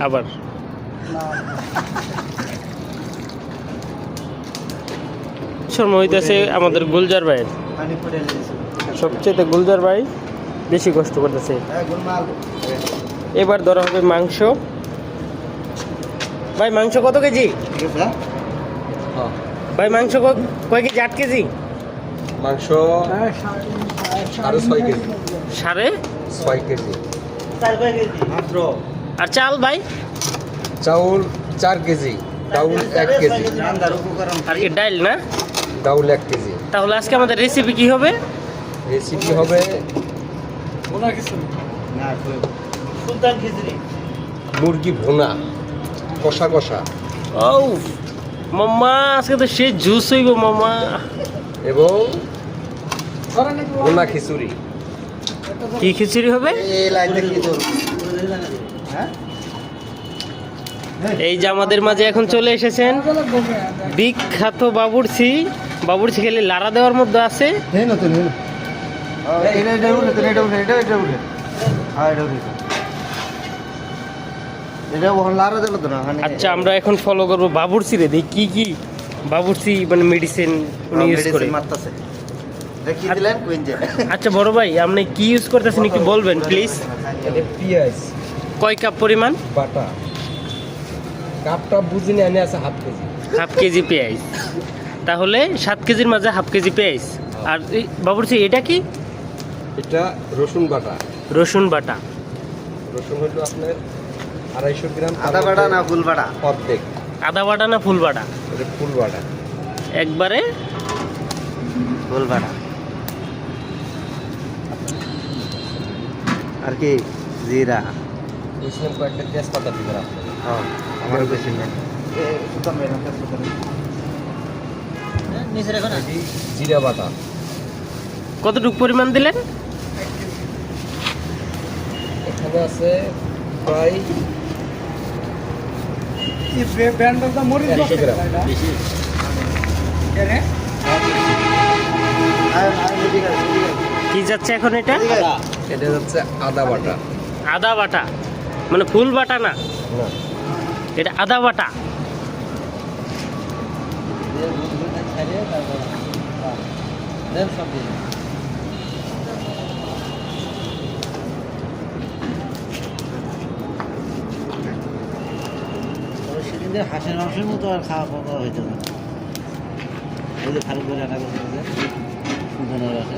আবার সময় হইতেছে আমাদের গুলজার ভাইয়ের। সবচেয়ে গুলজার ভাই বেশি কষ্ট করতেছে। এবার ধরা হবে মাংস। ভাই মাংস কত কেজি? ভাই মাংস কয় কেজি? 8 কেজি মাংস 6.5 কেজি। 6.5 কেজি। আর চাল ভাই? চাউল 4 কেজি, ডাউল 1 কেজি। আর কি ডাইল না? ডাউল 1 কেজি। তাহলে আজকে আমাদের রেসিপি কি হবে? রেসিপি হবে মুরগি ভুনা, কষা কষা, ও মাম্মা আজকে তো সে জুস হইব মাম্মা। এবং ভুনা খিচুড়ি। কি খিচুড়ি হবে? এই যে আমাদের মাঝে এখন চলে এসেছেন বিখ্যাত বাবুর্চি। বাবুর্চি খেলে লাড়া দেওয়ার মধ্যে আছে। আচ্ছা আমরা এখন ফলো করবো বাবুর্চি রে, দেখি কি কি বাবুর্চি মানে মেডিসিন উনি ইউজ করে। আচ্ছা বড় ভাই আপনি কি ইউজ করতেছেন একটু বলবেন প্লিজ? পেঁয়াজ কয় কাপ পরিমাণ? বাটা কাপটা বুঝিনি আনে আছে হাফ কেজি। 1/2 কেজি পেঁয়াজ, তাহলে 7 কেজির মাঝে 1/2 কেজি পেঁয়াজ। আর এই বাবুর্চি এটা কি? এটা রসুন বাটা। রসুন বাটা। রসুন হলো আপনার 250 গ্রাম। আদা বাটা না ফুল বাটা? অর্ধেক। আদা বাটা না ফুল বাটা? এটা ফুল বাটা। একবারে ফুল বাটা। আর কি জিরা। বুঝলাম কয়েকটা তেজপাতা দিবেন আপনার। হ্যাঁ আমার বেশি নেই। জিরা বাটা কতটুকু পরিমাণ দিলেন? এখানে আছে প্রায় 100 গ্রাম। কি যাচ্ছে এখন এটা? এটা হচ্ছে আদা বাটা। আদা বাটা মানে ফুল বাটা না, না, এটা আদা বাটা। সেদিন হাঁসের মাংসের মতো আর খাওয়া পাওয়া হইতো না। ওই যে ভালো করে রান্না করতে সুন্দর আছে।